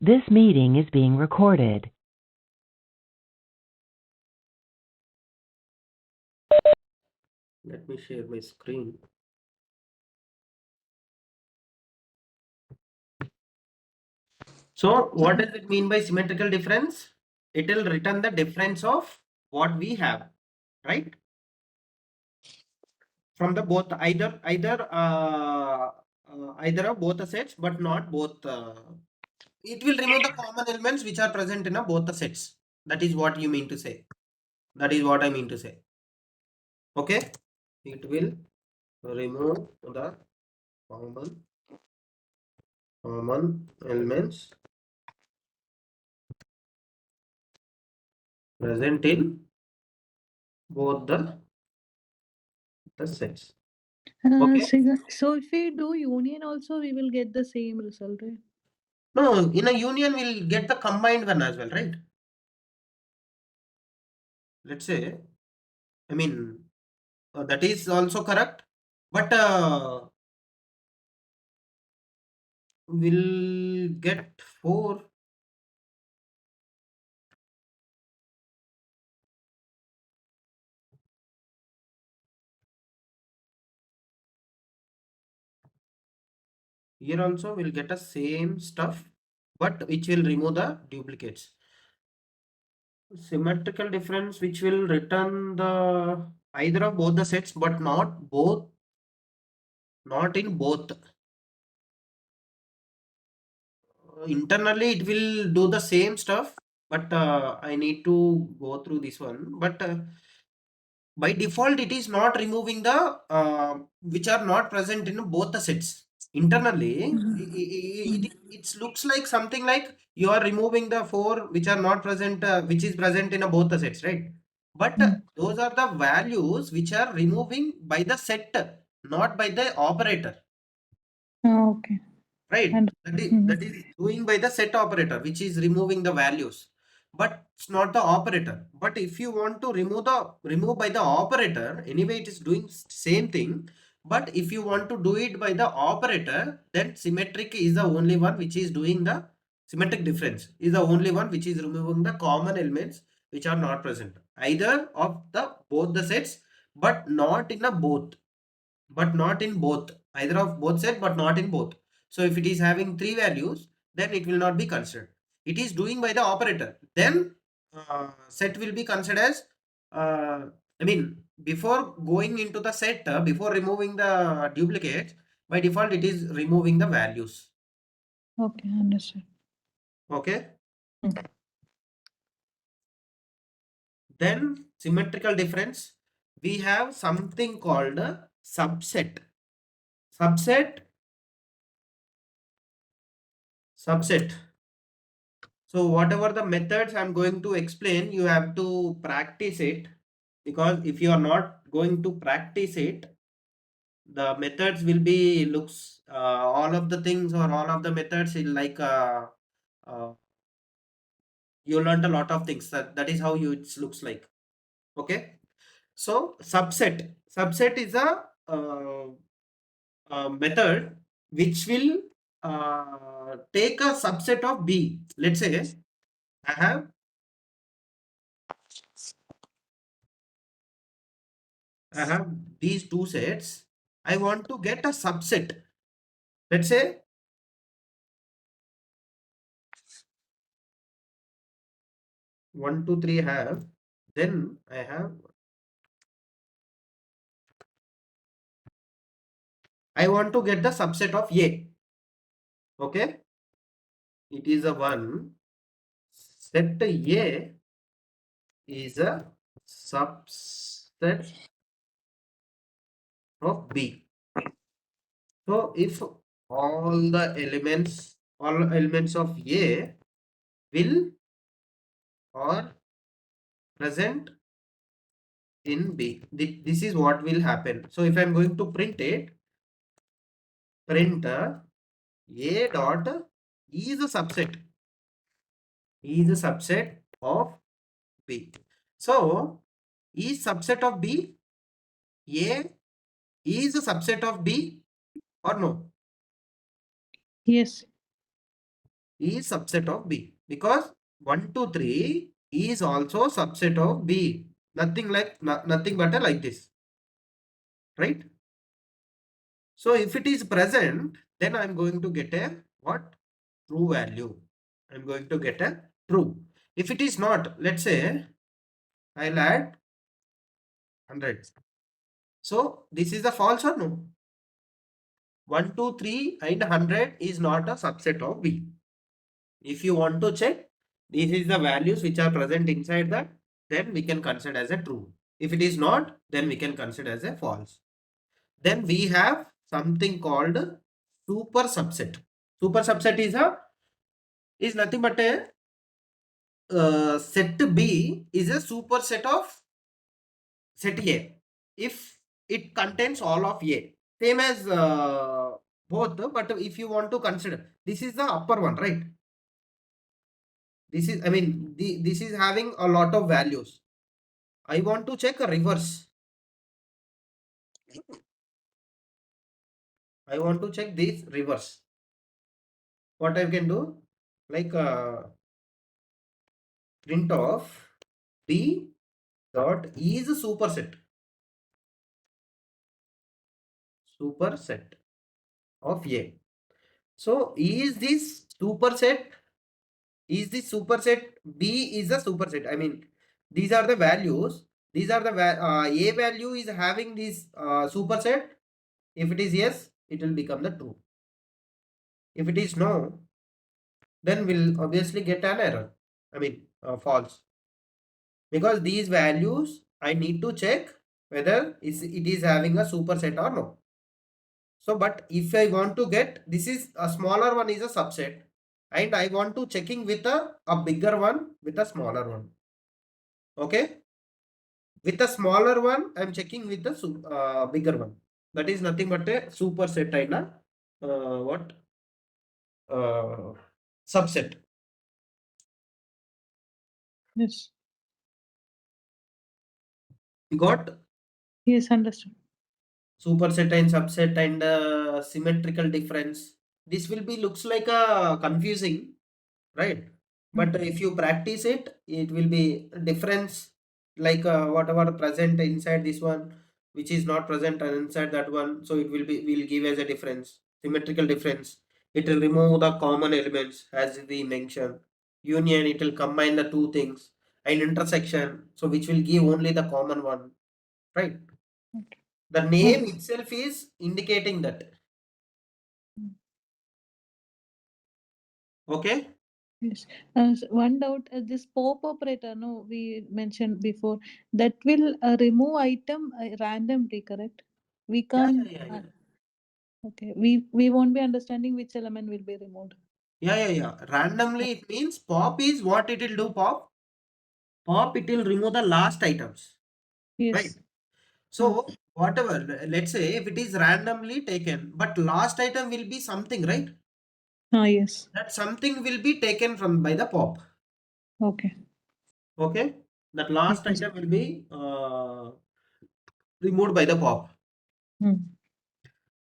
This meeting is being recorded. Let me share my screen. So what does it mean by symmetrical difference? It will return the difference of what we have, right? From the both either of both the sets, but not both. It will remove the common elements which are present in both the sets. That is what you mean to say. That is what I mean to say. Okay, it will remove the common elements present in both the sets. Okay. So if we do union also, we will get the same result, right? No, in a union we'll get the combined one as well, right? Let's say, I mean, that is also correct, but we'll get 4. Here also we'll get the same stuff, but which will remove the duplicates. Symmetrical difference which will return the either of both the sets, but not both, not in both. Internally it will do the same stuff, but I need to go through this one. But by default it is not removing the which are not present in both the sets. Internally it looks like something like you are removing the 4 which are not present, which is present in both the sets, right? But those are the values which are removing by the set, not by the operator. Okay. Right, And that is doing by the set operator, which is removing the values, but it's not the operator. But if you want to remove by the operator, anyway it is doing same thing. But if you want to do it by the operator, then symmetric is the only one which is doing the symmetric difference, is the only one which is removing the common elements which are not present either of the both the sets, but not in a both, but not in both, either of both set but not in both. So if it is having 3 values, then it will not be considered. It is doing by the operator, then set will be considered as I mean, before going into the set, before removing the duplicates, by default it is removing the values. okay, understood. Okay. Then symmetrical difference, we have something called a subset. Subset. So whatever the methods I'm going to explain, you have to practice it, because if you are not going to practice it, the methods will be looks all of the things or all of the methods is like uh, you learned a lot of things. That is how you it looks like. Okay. So subset is a method which will take a subset of B. Let's say I have these two sets. I want to get a subset. Let's say 1, 2, 3 have. Then I have. I want to get the subset of A. Okay. It is a 1. Set A is a subset of B. So if all elements of A will or present in B, this is what will happen. So if I'm going to print it, print A dot is a subset, of B. So is subset of B, A is a subset of B or no? Yes. is subset of B, because 1 to 3 is also subset of B. Nothing like nothing but like this, right? So if it is present, then I'm going to get a what? True value. I'm going to get a true. If it is not, let's say I'll add 100. So this is a false or no? 1, 2, 3 and 100 is not a subset of B. If you want to check, this is the values which are present inside that, then we can consider as a true. If it is not, then we can consider as a false. Then we have something called super subset. Super subset is nothing but a set B is a superset of set A if it contains all of A. Same as both, but if you want to consider, this is the upper one, right? This is, I mean, this is having a lot of values. I want to check a reverse. I want to check this reverse. What I can do? Like print of B dot is a superset. Superset of A. So is this superset? Is this superset? B is a superset. I mean, these are the values. These are the A value is having this superset. If it is yes, it will become the true. If it is no, then we'll obviously get an error. I mean, false. Because these values, I need to check whether it is having a superset or no. So, but if I want to get, this is a smaller one is a subset, and I want to checking with a bigger one with a smaller one. Okay. With a smaller one, I'm checking with the bigger one. That is nothing but a superset and what? Subset. Yes. You got Yes, understood. superset and subset and symmetrical difference. This will be looks like a confusing, right? But if you practice it, it will be difference like whatever present inside this one, which is not present inside that one. So it will give as a difference, symmetrical difference. It will remove the common elements as we mentioned. Union, it will combine the two things, and intersection, so which will give only the common one, right? Okay. The name Okay. itself is indicating that. Okay. Yes. One doubt, this pop operator, no, we mentioned before, that will remove item randomly, correct? We Yeah, can't. yeah, yeah, yeah. Okay. We won't be understanding which element will be removed. Yeah, yeah, yeah. Randomly, it means pop is what it will do. Pop, it will remove the last items, right? Yes. So whatever, let's say if it is randomly taken, but last item will be something, right? Yes. That something will be taken from by the pop. Okay. Okay, that last Yes. item will be removed by the pop. Hmm.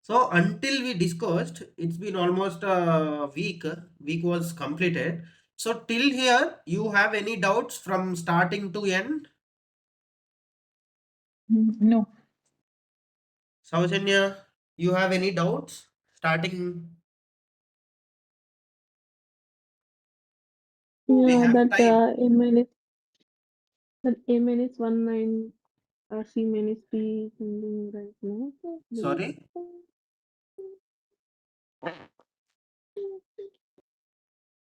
So until we discussed, it's been almost a week. Week was completed. So till here, you have any doubts from starting to end? No. Saujanya, you have any doubts starting? We Yeah, have that time. A minus 19 C minus B something right now. Sorry,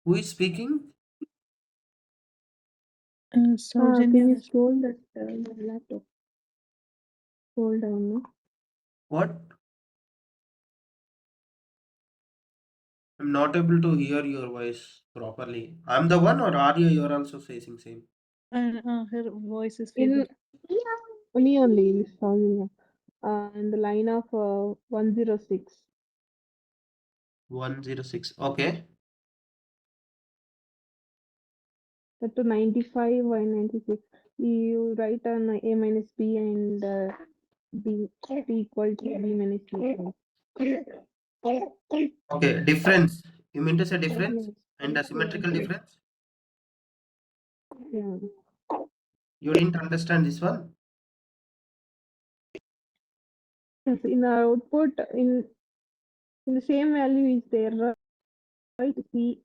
who is speaking? Saujanya Can you has. scroll that the laptop? Scroll down, no? What? I'm not able to hear your voice properly. I'm the one, or are you? You're also facing same. Her voice is feeble. In me only, Miss Sonia. In the line of 106. 106. Okay. That to 95 and 96. You write on A minus B and B equal to B minus C. Okay. Difference. You mean to say Yes. difference? And the symmetrical Yes. difference? Yeah. You didn't understand this one? Yes, in our output, in the same value is there, right? C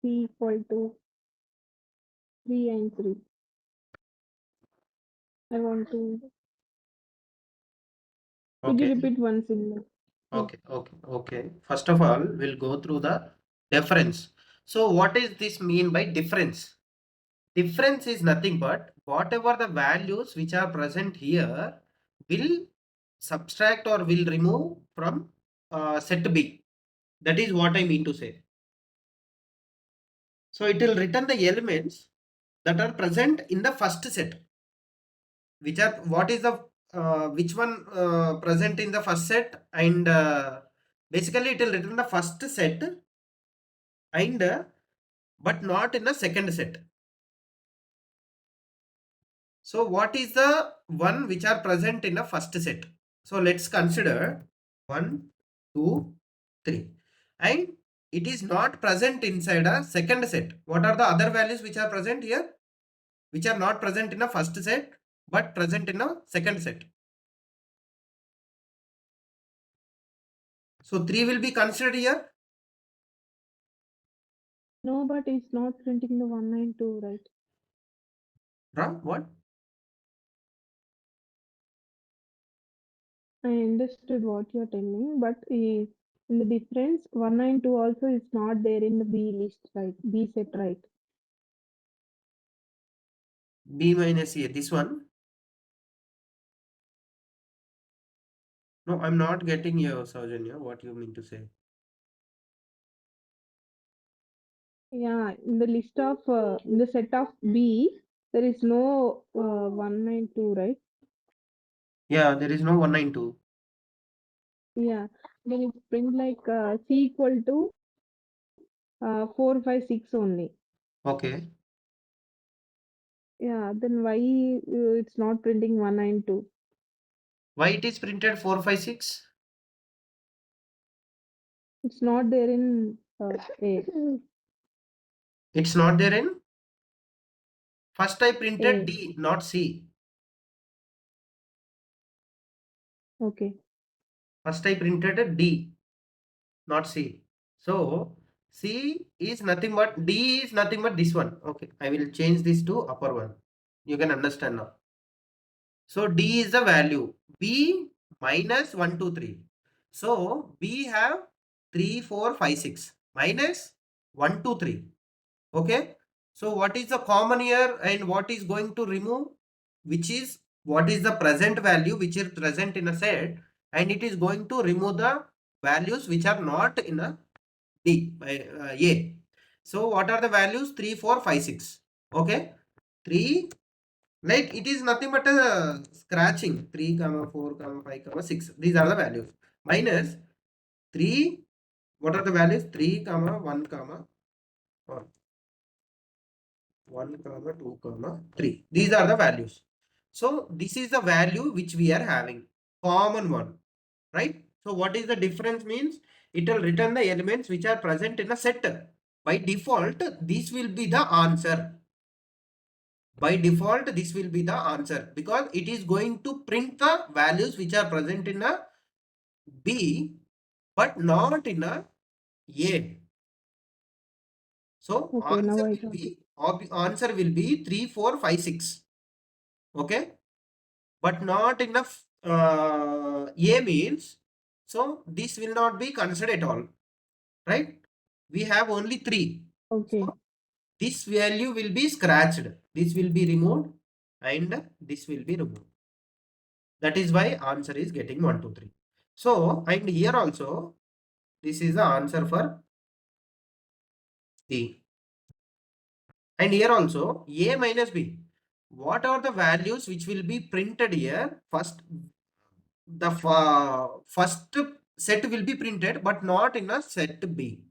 equal to 3 and 3. I want to. Could you Okay. repeat once in the? Yeah. Okay. First of all, we'll go through the difference. So what is this mean by difference? Difference is nothing but whatever the values which are present here will subtract or will remove from set B. That is what I mean to say. So it will return the elements that are present in the first set. Which are what is the which one present in the first set, and basically it will return the first set and but not in the second set. So what is the one which are present in the first set? So let's consider 1, 2, 3, and it is not present inside a second set. What are the other values which are present here, which are not present in a first set but present in a second set? So 3 will be considered here. No, but it's not printing the 192, right? Wrong? What? I understood what you're telling, but in the difference, 192 also is not there in the B list, right? B set, right? B minus A, this one? No, I'm not getting you, Saujanya, what you mean to say. Yeah, in the list of in the set of B, there is no 192, right? Yeah, there is no 192. Yeah, then it print like C equal to 4, 5, 6 only. Okay. Yeah, then why it's not printing 192? Why it is printed 456? It's not there in A. It's not there in? First I printed A. D, not C. Okay. First I printed D, not C. So C is nothing but, D is nothing but this one. Okay, I will change this to upper one. You can understand now. So D is the value. B minus 1, 2, 3. So B have 3, 4, 5, 6 minus 1, 2, 3. Okay. So what is the common here and what is going to remove? Which is what is the present value which is present in a set, and it is going to remove the values which are not in a D A. So what are the values? 3, 4, 5, 6. Okay. 3, like it is nothing but a scratching. 3 comma 4 comma 5 comma 6, these are the values, minus 3. What are the values? 3 comma 1 comma or 1 comma 2 comma 3, these are the values. So this is the value which we are having, common one, right? So what is the difference means? It will return the elements which are present in a set. By default this will be the answer. By default this will be the answer because it is going to print the values which are present in a B but not in a A. So Okay, now I got it. answer will be 3, 4, 5, 6. Okay, but not in a A means, so this will not be considered at all, right? We have only 3. Okay. So this value will be scratched, this will be removed, and this will be removed. That is why answer is getting 1, 2, 3. So, and here also, this is the answer for B. And here also, A minus B. What are the values which will be printed here? First, the first set will be printed, but not in a set B.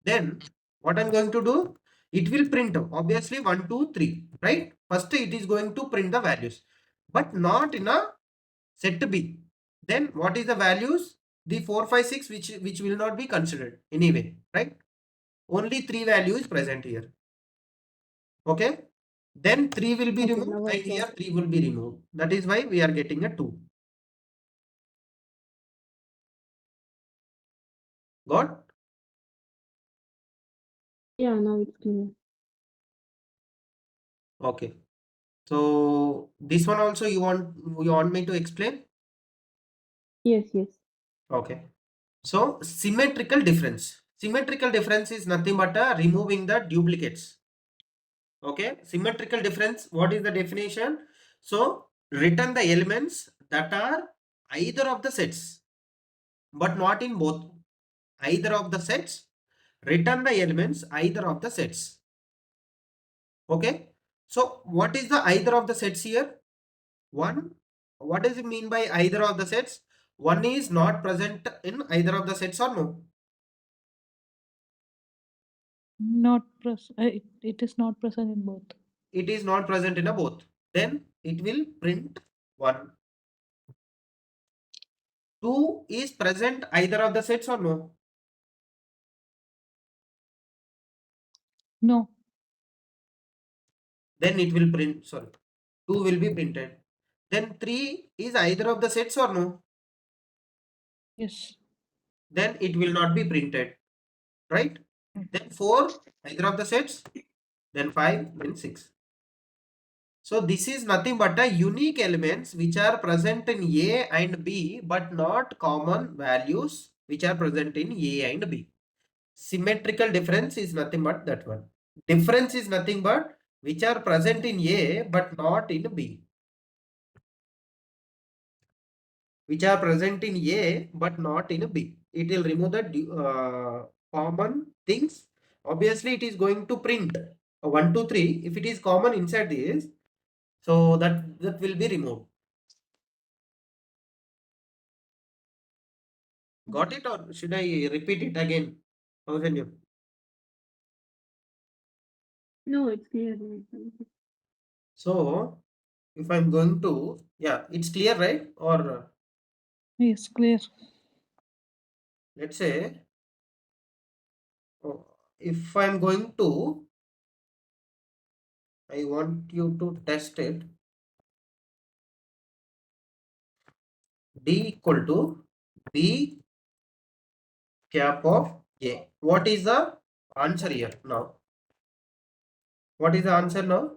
Then, what I'm going to do? It will print obviously 1, 2, 3, right? First, it is going to print the values, but not in a set B. Then what is the values? The 4, 5, 6 which will not be considered anyway, right? only 3 value is present here. Okay, then 3 will be Okay, removed now I and here got. 3 will be removed. That is why we are getting a 2. Got? Yeah, now it's clear. Okay. So this one also you want me to explain? Yes, yes. Okay. So symmetrical difference. Symmetrical difference is nothing but removing the duplicates. Okay. Symmetrical difference. What is the definition? So return the elements that are either of the sets, but not in both. Either of the sets. Return the elements either of the sets. Okay. So what is the either of the sets here? One. What does it mean by either of the sets? One is not present in either of the sets or no? Not it is not present in both. It is not present in a both. Then it will print 1. 2 is present either of the sets or no? No. Then it will print, sorry, 2 will be printed. Then 3 is either of the sets or no? Yes. Then it will not be printed, right? Then 4 either of the sets, then 5, then 6. So this is nothing but a unique elements which are present in A and B but not common values which are present in A and B. Symmetrical difference is nothing but that one. Difference is nothing but which are present in A but not in B. Which are present in A but not in B. It will remove the common things. Obviously, it is going to print 1, 2, 3. If it is common inside this, so that will be removed. Got it, or should I repeat it again? Pausanya? No, it's clear. So if I'm going to, yeah, it's clear, right? Or Yes, clear. let's say, if I'm going to, I want you to test it. D equal to B cap of A. What is the answer here now? What is the answer now?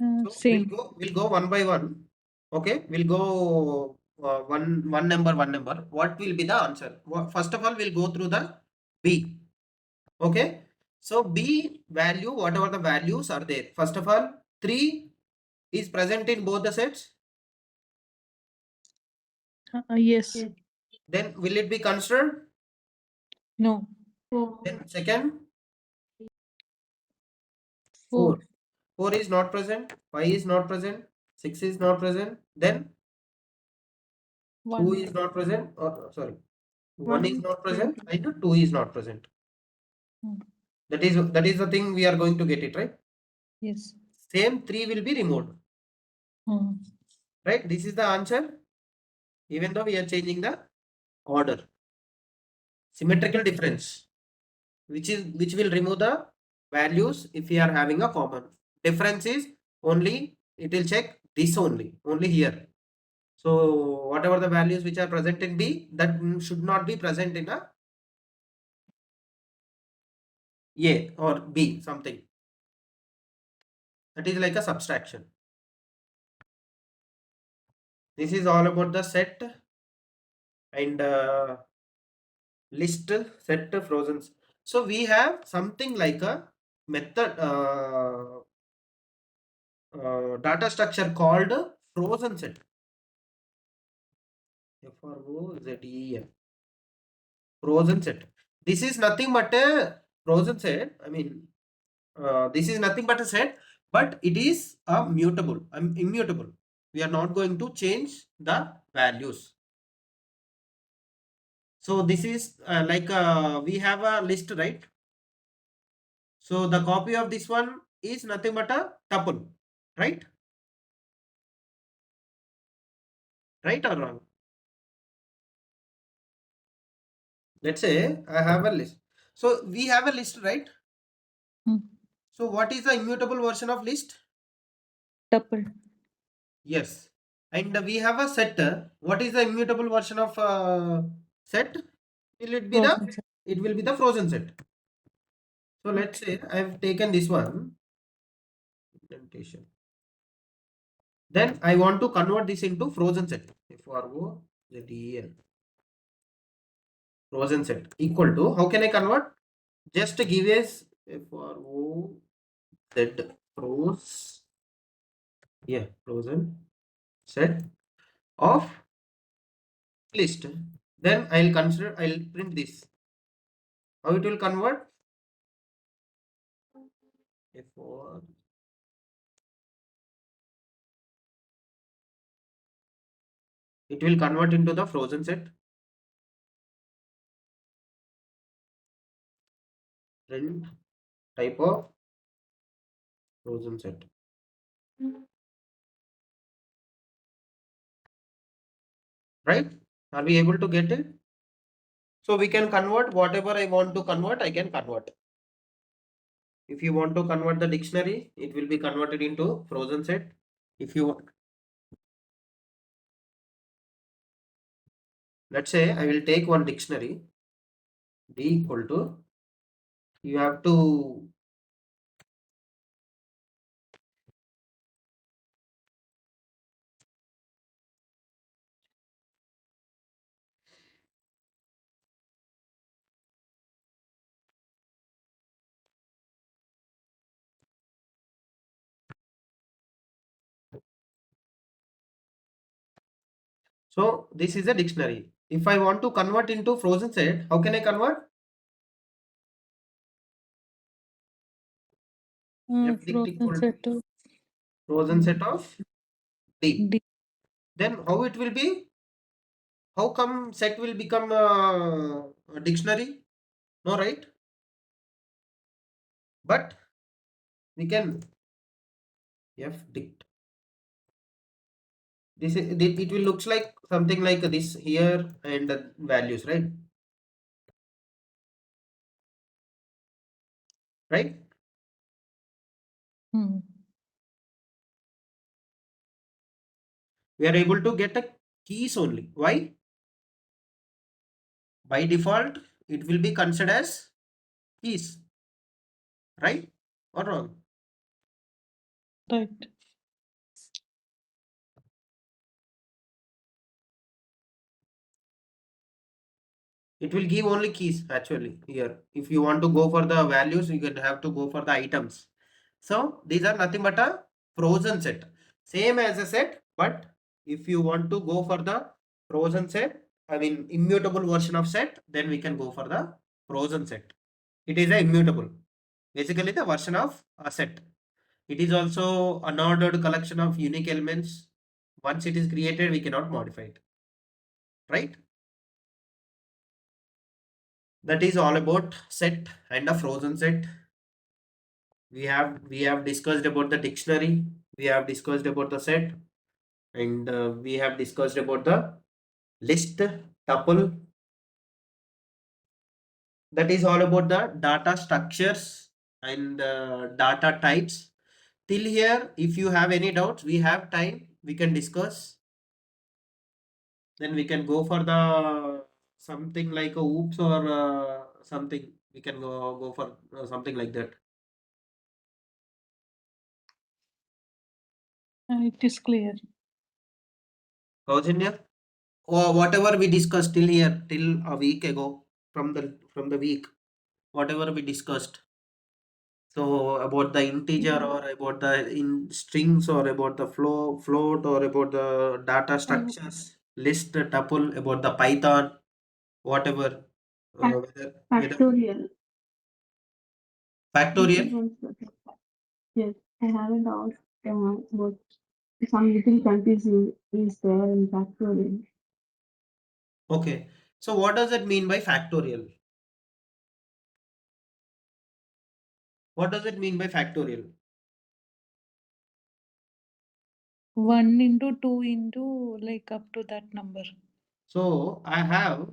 So Same. we'll go one by one. Okay, we'll go one number, one number. What will be the answer? First of all, we'll go through the B. Okay, so B value, whatever the values are there. First of all, 3 is present in both the sets. Yes. Yes. Then will it be considered? No. Then second, 4. 4. 4 is not present. 5 is not present. 6 is not present. Then 2 1. is not present. Or sorry, 1 is One not present and and 2 is not present. Hmm. That is the thing we are going to get it, right? Yes. Same 3 will be removed. Hmm. Right? This is the answer. Even though we are changing the order. Symmetrical difference. Which will remove the values if we are having a common. Difference is only, it will check this only here. So whatever the values which are present in B, that should not be present in A or B something. That is like a subtraction. This is all about the set and list set frozen. So we have something like a method data structure called frozen set. FROZEN. Frozen set. This is nothing but a frozen set. I mean, this is nothing but a set, but it is a mutable, immutable. We are not going to change the values. So this is like we have a list, right? So the copy of this one is nothing but a tuple, right? Right or wrong? Let's say I have a list. So we have a list, right? Hmm. So what is the immutable version of list? Tuple. Yes. And we have a set. What is the immutable version of set? Will it be the? Frozen set. It will be the frozen set. So let's Okay. say I've taken this one. Indentation. Then I want to convert this into frozen set. FROZEN. Frozen set equal to, how can I convert? Just give us FROZ froze. Yeah, frozen set of list. Then I'll print this. How it will convert? For it will convert into the frozen set. Print type of frozen set. Right? Are we able to get it? So we can convert whatever I want to convert, I can convert. If you want to convert the dictionary, it will be converted into frozen set. If you want, let's say I will take one dictionary, D equal to, you have to so this is a dictionary. If I want to convert into frozen set, how can I convert? F dict Frozen equal set to of frozen set of D. D. Then how it will be? How come set will become a dictionary? No, right? But we can F dict. This is it will looks like something like this here and the values, right? Right? Hmm. We are able to get a keys only. Why? By default, it will be considered as keys, right? Or wrong? Right. It will give only keys actually here. If you want to go for the values, you can have to go for the items. So these are nothing but a frozen set. Same as a set, but if you want to go for the frozen set, I mean immutable version of set, then we can go for the frozen set. It is a immutable. Basically the version of a set. It is also unordered collection of unique elements. Once it is created, we cannot modify it. Right? That is all about set and a frozen set. We have discussed about the dictionary, we have discussed about the set, and we have discussed about the list tuple. That is all about the data structures and data types. Till here, if you have any doubts, we have time, we can discuss. Then we can go for the something like a oops or something. We can go for something like that. It is clear. Kaujanya? Or whatever we discussed till here, till a week ago, from the week, whatever we discussed. So about the integer or about the in strings or about the float or about the data structures, list, tuple, about the Python, whatever. Whether Factorial. factorial. Yes, I haven't asked but some little confusion is there in factorial. Okay. So what does it mean by factorial? What does it mean by factorial? 1 into 2 into like up to that number. So I have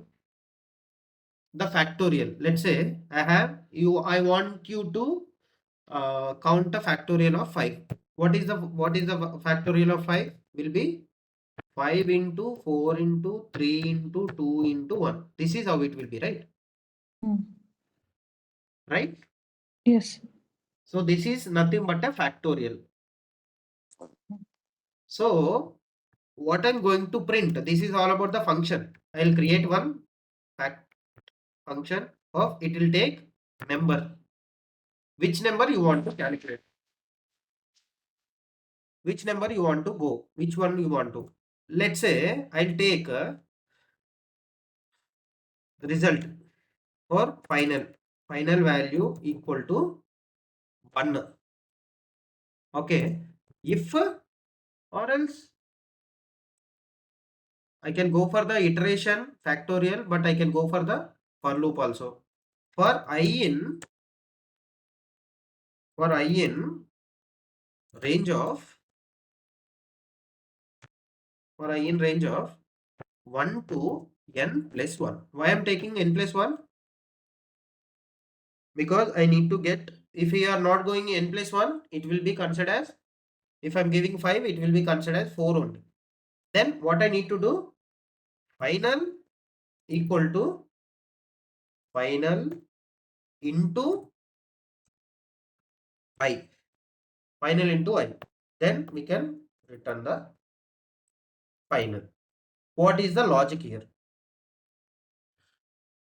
the factorial. Let's say I want you to count the factorial of 5. What is the factorial of 5? Will be 5 into 4 into 3 into 2 into 1. This is how it will be, right? Right? Yes. So this is nothing but a factorial. So what I'm going to print, this is all about the function. I'll create one function of, it will take number. Which number you want to calculate? Which number you want to go? Which one you want to? Let's say I'll take a result for final value equal to 1. Okay. If or else I can go for the iteration factorial, but I can go for the for loop also. For I in range of for I in range of 1 to n plus 1. Why I am taking n plus 1? Because I need to get, if we are not going n plus 1, it will be considered as, if I am giving 5, it will be considered as 4 only. Then what I need to do? Final equal to final into I. Final into I. Then we can return the final. What is the logic here?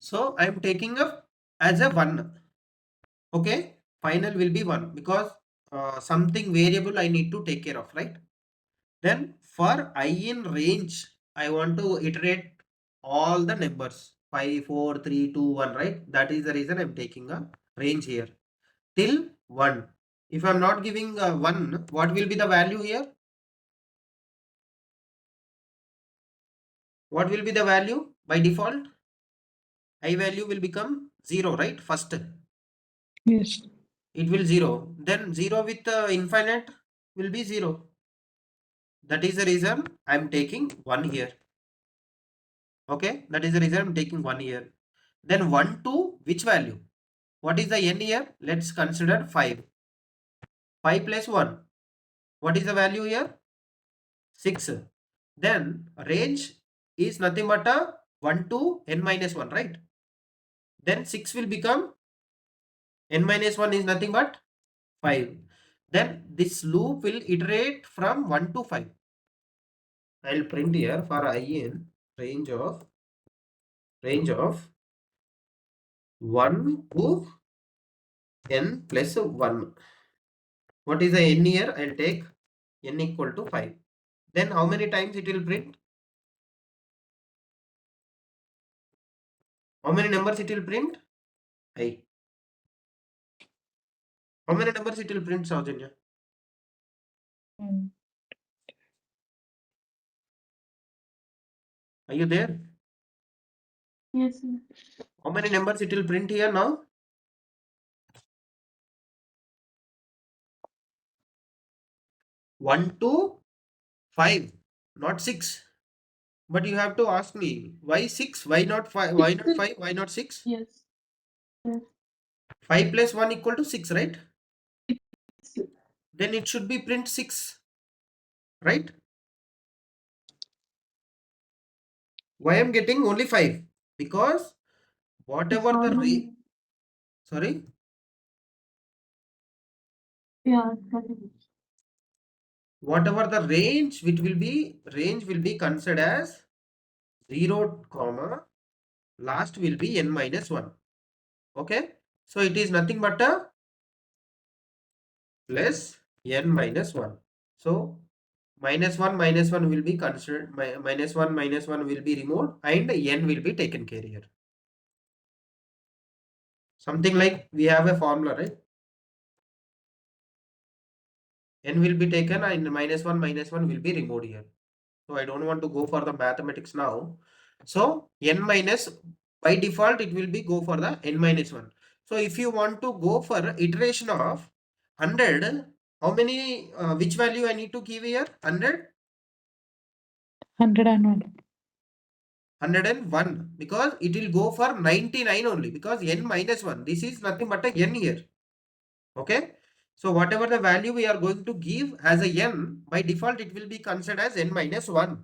So I am taking up as a 1. Okay. Final will be 1 because something variable I need to take care of, right? Then for I in range, I want to iterate all the numbers 5, 4, 3, 2, 1, right? That is the reason I'm taking a range here till 1. If I'm not giving 1, what will be the value here? What will be the value by default? I value will become 0, right? First, Yes. it will 0. Then 0 with infinite will be 0. That is the reason I'm taking 1 here. Okay, that is the reason I'm taking 1 here. Then 1 to which value? What is the n here? Let's consider 5. 5 plus 1. What is the value here? 6. Then range is nothing but a 1 to n minus 1, right? Then 6 will become n minus 1 is nothing but 5. Then this loop will iterate from 1 to 5. I'll print here for I in range of 1 to n plus 1. What is the n here? I'll take n equal to 5. Then how many times it will print? How many numbers it will print? I. How many numbers it will print, Saujanya? Are you there? Yes, sir. How many numbers it will print here now? 1 to 5, not 6. But you have to ask me, why 6? Why not 5? Why not 5? Why not 6? Yes. Yes. 5 plus 1 equal to 6, right? Yes. Then it should be print 6, right? Why I'm getting only 5? Because whatever the sorry, Yeah, continue. whatever the range will be considered as 0 comma last will be n minus 1. Okay, so it is nothing but a plus n minus 1. So minus 1 will be considered, minus 1 will be removed and n will be taken care here. Something like we have a formula, right? N will be taken and minus 1 will be removed here. So I don't want to go for the mathematics now. So n minus, by default it will be go for the n minus 1. So if you want to go for iteration of 100, how many which value I need to give here? 100? 101. 101 because it will go for 99 only because n minus 1. This is nothing but a n here. Okay. So whatever the value we are going to give as a n, by default it will be considered as n minus 1.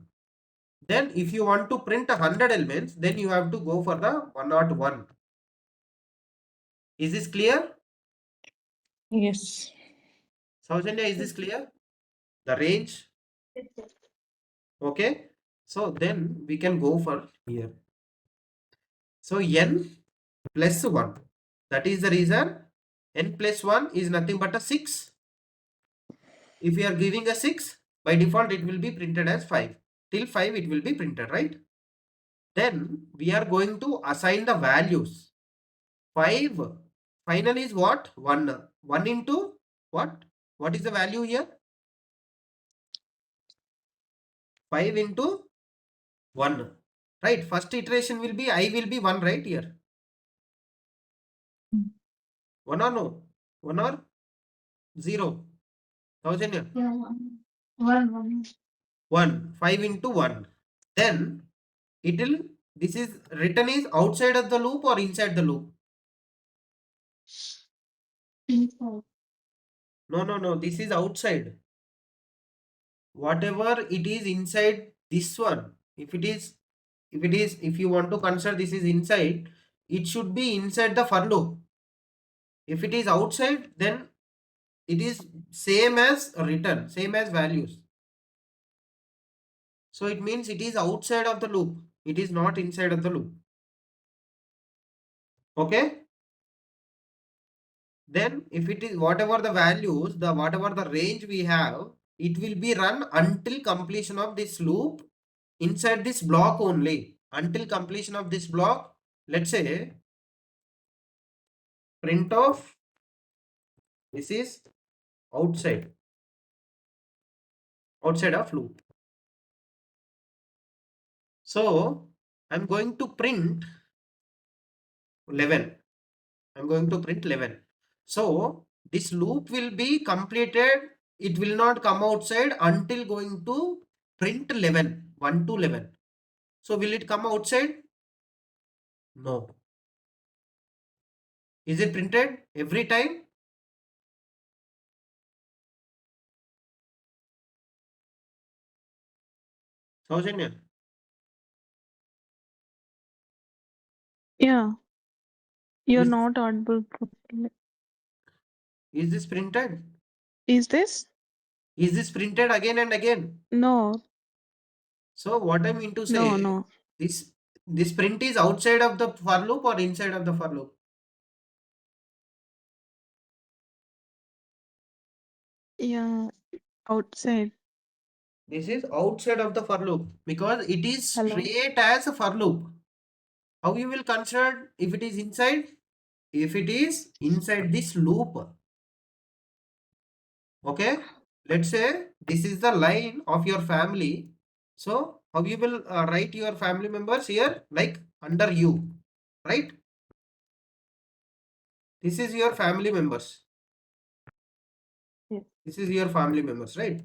Then if you want to print 100 elements, then you have to go for the 101. Is this clear? Yes. Saujanya, is this clear? The range? Okay. So then we can go for here. So n plus 1. That is the reason n plus 1 is nothing but a 6. If we are giving a 6, by default it will be printed as 5. Till 5 it will be printed, right? Then we are going to assign the values. 5 final is what? 1. 1 into what? What is the value here? 5 into 1. Right? First iteration will be I will be 1, right here. 1 or no? 1 or 0? Saujanya? Yeah, 1. 1. 5 into 1. Then it will, this is written is outside of the loop or inside the loop? Inside. No. This is outside. Whatever it is inside this one, if you want to consider this is inside, it should be inside the for loop. If it is outside, then it is same as written, same as values. So it means it is outside of the loop. It is not inside of the loop. Okay. Then if it is whatever the values, whatever the range we have, it will be run until completion of this loop inside this block only. Until completion of this block, let's say print of this is outside of loop. So I'm going to print 11. I'm going to print 11. So this loop will be completed. It will not come outside until going to print 11, 1 to 11. So will it come outside? No. Is it printed every time? Saujanya, Yeah, you're is, not audible properly. is this printed? Is this? Is this printed again and again? No, So what I mean to no, say, no. this print is outside of the for loop or inside of the for loop? Yeah, outside. This is outside of the for loop because it is Hello. straight as a for loop. How you will consider if it is inside? If it is inside this loop. Okay. Let's say this is the line of your family. So how you will write your family members here like under you, right? This is your family members. Yes. This is your family members, right?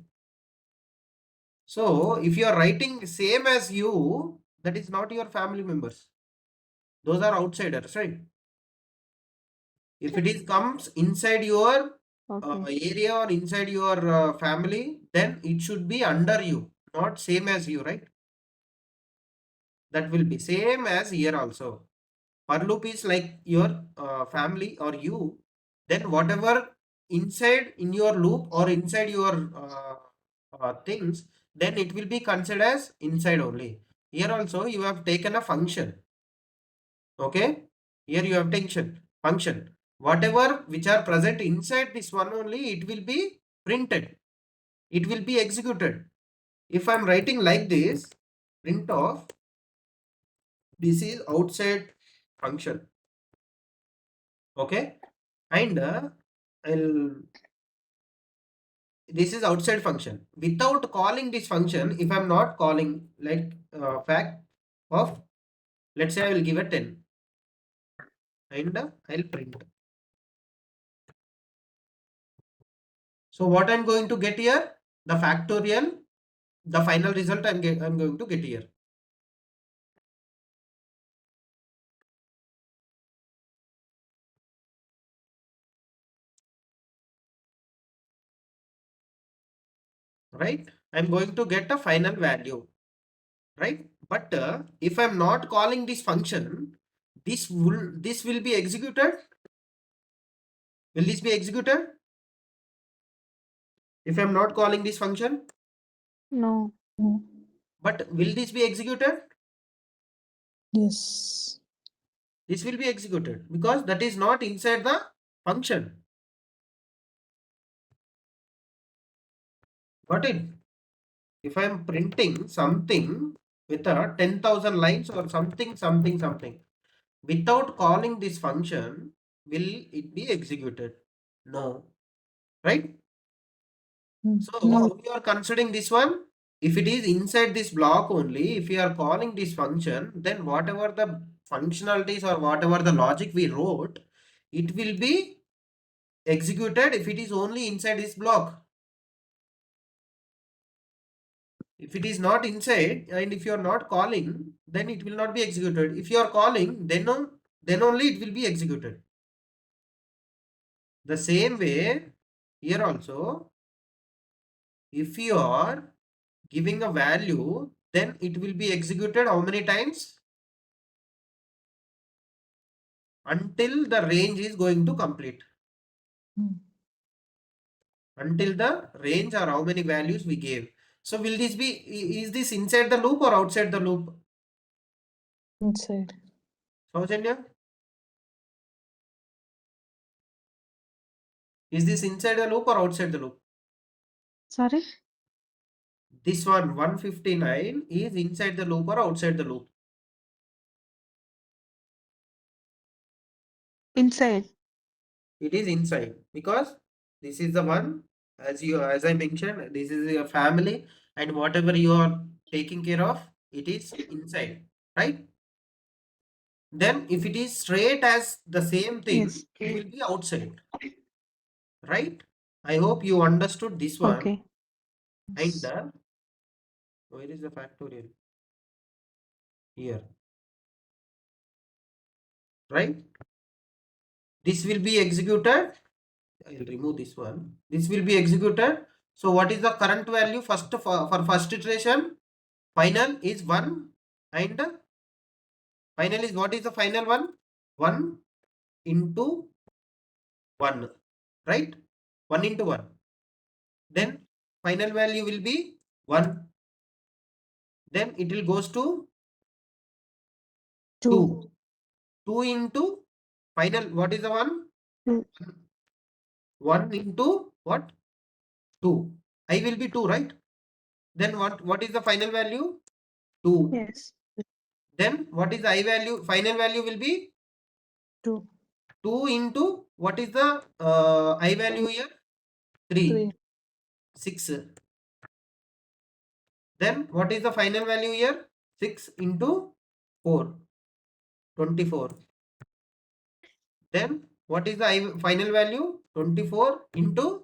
So if you are writing same as you, that is not your family members. Those are outsiders, right? If it is comes inside your Okay. area or inside your family, then it should be under you, not same as you, right? That will be same as here also. For loop is like your family or you. Then whatever inside in your loop or inside your things, then it will be considered as inside only. Here also you have taken a function. Okay. Here you have taken function. Whatever which are present inside this one only, it will be printed. It will be executed. If I'm writing like this, print of this is outside function. Okay. And this is outside function. Without calling this function, if I'm not calling like fact of, let's say I will give a 10 and I'll print. So what I'm going to get here, the factorial, the final result I'm going to get here. right? I'm going to get a final value, right? But if I'm not calling this function, this will be executed. Will this be executed if I'm not calling this function? No. But will this be executed? Yes. This will be executed because that is not inside the function. Got it? If I am printing something with a 10,000 lines or something, without calling this function, will it be executed? No. Right? So No. how you are considering this one? If it is inside this block only, if you are calling this function, then whatever the functionalities or whatever the logic we wrote, it will be executed if it is only inside this block. If it is not inside and if you are not calling, then it will not be executed. If you are calling, then only it will be executed. The same way here also, if you are giving a value, then it will be executed how many times? Until the range is going to complete. Until the range or how many values we gave. So will this be, is this inside the loop or outside the loop? Inside. Saujanya? Is this inside the loop or outside the loop? Sorry? This one 159 is inside the loop or outside the loop? Inside. It is inside because this is the one, as I mentioned, this is your family and whatever you are taking care of, it is inside, right? Then if it is straight as the same thing, Yes. it will be outside, right? I hope you understood this one. Okay. And where is the factorial? Here, right? This will be executed. I'll remove this one. This will be executed. So what is the current value first for first iteration? Final is 1 and final is, what is the final one? 1 into 1, right? 1 into 1. Then final value will be 1. Then it will goes to 2. 2 into final, what is the one? Two. 1 into what? 2. I will be 2, right? Then what is the final value? 2. Yes. Then what is the I value? Final value will be 2. 2 into what is the I value here? 3. 3. 6. Then what is the final value here? 6 into 4. 24. Then what is the final value? 24 into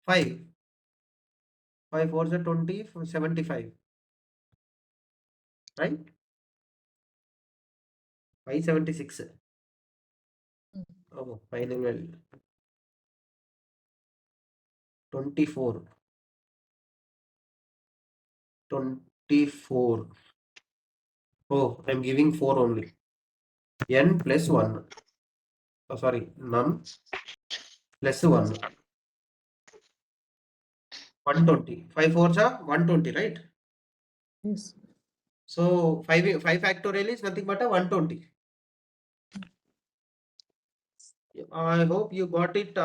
5. 5 4 is 20, 75. Right? 576. Oh, final value. 24. 24. Oh, I'm giving 4 only. N plus 1. Oh, sorry, none plus 1. 120. 5 4s are 120, right? Yes. So 5 factorial is nothing but a 120. I hope you got it.